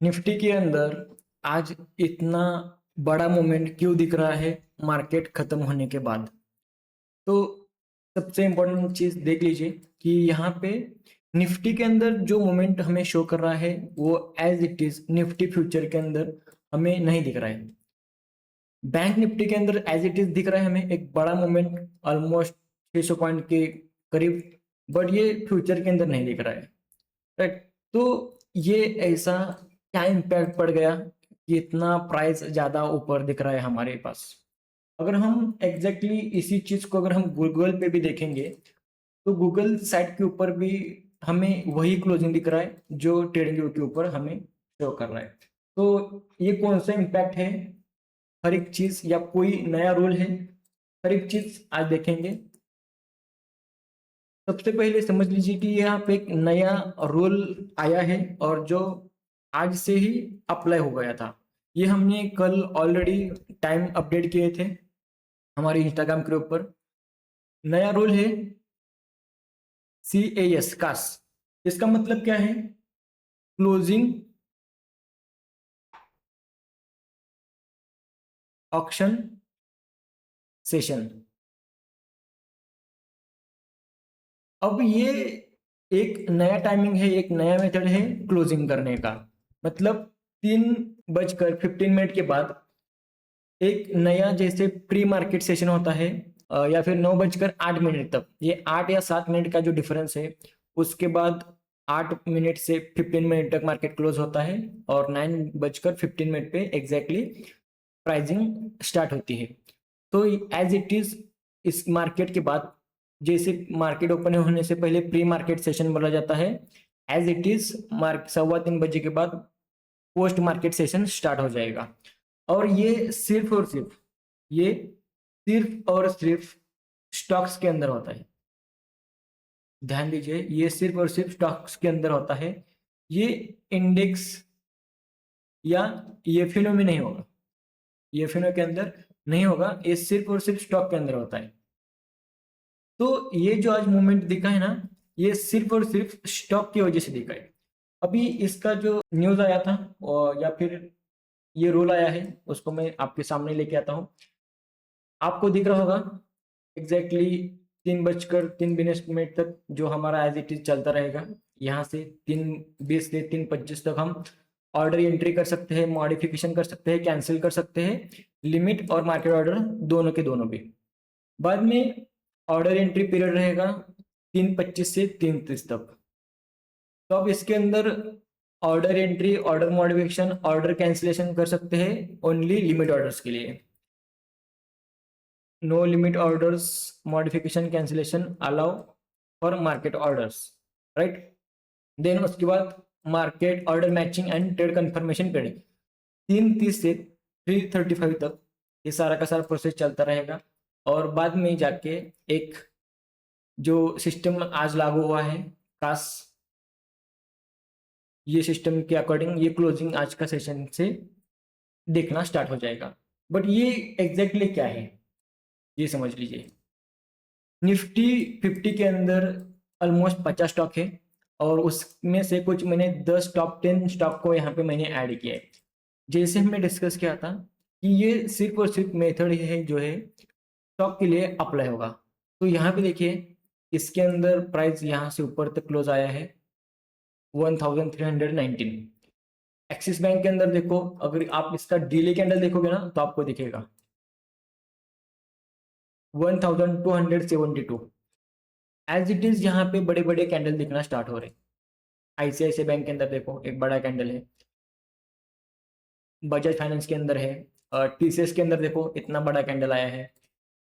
Nifty के अंदर आज इतना बड़ा मोमेंट क्यों दिख रहा है मार्केट खत्म होने के बाद। तो सबसे इम्पोर्टेंट चीज देख लीजिए कि यहाँ पे निफ्टी के अंदर जो मोमेंट हमें शो कर रहा है वो as it is Nifty future के अंदर हमें नहीं दिख रहा है। बैंक निफ्टी के अंदर एज इट इज दिख रहा है हमें एक बड़ा मोमेंट ऑलमोस्ट 600 पॉइंट के करीब, बट ये फ्यूचर के अंदर नहीं दिख रहा है। राइट। तो ये ऐसा क्या इम्पैक्ट पड़ गया कि इतना प्राइस ज्यादा ऊपर दिख रहा है हमारे पास। अगर हम एग्जैक्टली इसी चीज को अगर हम गूगल पे भी देखेंगे तो गूगल साइट के ऊपर भी हमें वही क्लोजिंग दिख रहा है जो ट्रेडिंग व्यू के ऊपर हमें शो कर रहा है। तो ये कौन सा इम्पैक्ट है, हर एक चीज या कोई नया रूल है, हर एक चीज आज देखेंगे। सबसे पहले समझ लीजिए कि यहाँ पे एक नया रूल आया है और जो आज से ही अप्लाई हो गया था। ये हमने कल ऑलरेडी टाइम अपडेट किए थे हमारे इंस्टाग्राम के ऊपर। नया रूल है CAS कास। इसका मतलब क्या है? Closing auction session. अब ये एक नया टाइमिंग है, एक नया मेथड है क्लोजिंग करने का। मतलब 3:15 के बाद एक नया जैसे प्री मार्केट सेशन होता है, या फिर 9:08 तक, ये 8 या 7 मिनट का जो डिफरेंस है, उसके बाद 8 मिनट से 15 मिनट तक मार्केट क्लोज होता है और 9:15 पे एग्जैक्टली प्राइसिंग स्टार्ट होती है। तो एज इट इज इस मार्केट के बाद जैसे मार्केट ओपन होने से पहले प्री मार्केट सेशन बोला जाता है, एज इट इज 3:15 के बाद पोस्ट मार्केट सेशन स्टार्ट हो जाएगा। और ये सिर्फ और सिर्फ ये सिर्फ और सिर्फ स्टॉक्स के अंदर होता है। ध्यान दीजिए, ये सिर्फ और सिर्फ स्टॉक्स के अंदर होता है। ये इंडेक्स या एफएनओ में नहीं होगा, एफएनओ के अंदर नहीं होगा, ये सिर्फ और सिर्फ स्टॉक के अंदर होता है। तो ये जो आज मूवमेंट दिखा है ना, ये सिर्फ और सिर्फ स्टॉक की वजह से दिखा है। अभी इसका जो न्यूज आया था या फिर ये रोल आया है उसको मैं आपके सामने लेके आता हूँ। आपको दिख रहा होगा एग्जैक्टली 3:03 तक जो हमारा एज इट इज चलता रहेगा। यहाँ से 3:20 से 3:25 तक हम ऑर्डर एंट्री कर सकते हैं, मॉडिफिकेशन कर सकते हैं, कैंसिल कर सकते हैं, लिमिट और मार्केट ऑर्डर दोनों के दोनों भी। बाद में ऑर्डर एंट्री पीरियड रहेगा 3:25 से 3:30 तक। तो आप इसके अंदर order entry, order modification, order cancellation कर सकते हैं ओनली लिमिट ऑर्डर्स के लिए। No limit orders modification cancellation allow for market orders. Right. Then उसके बाद market order matching and trade confirmation paid 3:30 से 3:35 तक ये सारा का सारा प्रोसेस चलता रहेगा। और बाद में जाके एक जो सिस्टम आज लागू हुआ है कास, ये सिस्टम के अकॉर्डिंग ये क्लोजिंग आज का सेशन से देखना स्टार्ट हो जाएगा। बट ये एग्जैक्टली क्या है ये समझ लीजिए। निफ्टी 50 के अंदर ऑलमोस्ट 50 स्टॉक है और उसमें से कुछ मैंने 10 टॉप 10 स्टॉक को यहाँ पे मैंने ऐड किया है। जैसे हमने डिस्कस किया था कि ये सिर्फ और सिर्फ मेथड है जो है स्टॉक के लिए अप्लाई होगा। तो यहाँ पे देखिए इसके अंदर प्राइस यहाँ से ऊपर तक क्लोज आया है 1319। एक्सिस बैंक के अंदर देखो, अगर आप इसका डेली कैंडल देखोगे ना तो आपको दिखेगा 1272। एज इट इज यहाँ पे बड़े बड़े कैंडल दिखना स्टार्ट हो रहे। आईसीआईसीआई बैंक के अंदर देखो एक बड़ा कैंडल है, बजाज फाइनेंस के अंदर है, टीसीएस के अंदर देखो इतना बड़ा कैंडल आया है,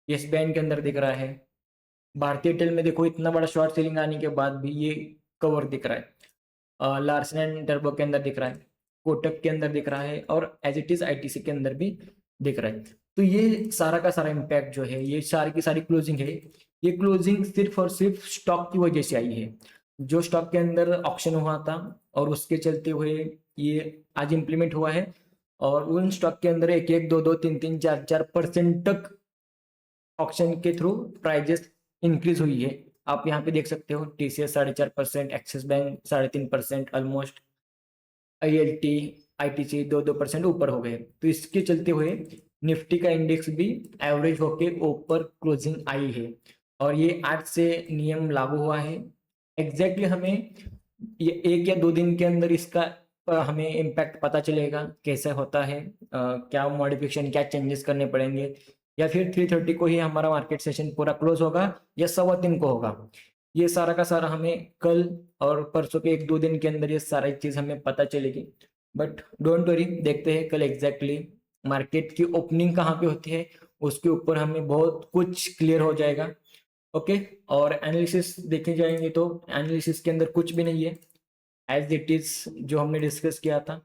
येस बैंक के अंदर दिख रहा है, भारतीय टेल में देखो इतना बड़ा शॉर्ट सेलिंग आने के बाद भी ये कवर दिख रहा है, लार्सन एंड टर्बो के अंदर दिख रहा है, कोटक के अंदर दिख रहा है और एज इट इज आईटीसी के अंदर भी दिख रहा है। तो ये सारा का सारा इम्पैक्ट जो है, ये सारी की सारी क्लोजिंग है, ये क्लोजिंग सिर्फ और सिर्फ स्टॉक की वजह से आई है। जो स्टॉक के अंदर ऑक्शन हुआ था और उसके चलते हुए ये आज इम्प्लीमेंट हुआ है। और उन स्टॉक के अंदर 1-1, 2-2, 3-3, 4-4% तक ऑक्शन के थ्रू प्राइजेस इंक्रीज हुई है। आप यहाँ पे देख सकते हो TCS 4.5%, axis bank 3.5% almost, ILT ITC 2% ऊपर हो गए। तो इसके चलते हुए निफ्टी का इंडेक्स भी एवरेज होके ऊपर क्लोजिंग आई है और ये आज से नियम लागू हुआ है। एग्जैक्टली हमें ये 1 या 2 दिन के अंदर इसका हमें इम्पैक्ट पता चलेगा कैसे होता है, क्या मॉडिफिकेशन क्या चेंजेस करने पड़ेंगे, या फिर 3:30 को ही हमारा मार्केट सेशन पूरा क्लोज होगा या 3:15 को होगा। ये सारा का सारा हमें कल और परसों के 1-2 दिन के अंदर ये सारी चीज़ हमें पता चलेगी। बट डोंट वरी, देखते हैं कल एग्जैक्टली मार्केट की ओपनिंग कहाँ पे होती है, उसके ऊपर हमें बहुत कुछ क्लियर हो जाएगा। ओके, और एनालिसिस देखे जाएंगे तो एनालिसिस के अंदर कुछ भी नहीं है, एज इट इज जो हमने डिस्कस किया था।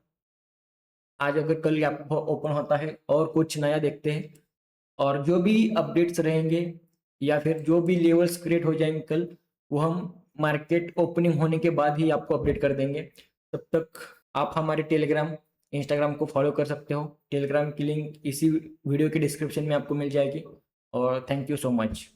आज अगर कल गैप ओपन होता है और कुछ नया देखते हैं, और जो भी अपडेट्स रहेंगे या फिर जो भी लेवल्स क्रिएट हो जाएंगे कल, वो हम मार्केट ओपनिंग होने के बाद ही आपको अपडेट कर देंगे। तब तक आप हमारे टेलीग्राम इंस्टाग्राम को फॉलो कर सकते हो। टेलीग्राम की लिंक इसी वीडियो के डिस्क्रिप्शन में आपको मिल जाएगी। और थैंक यू सो मच।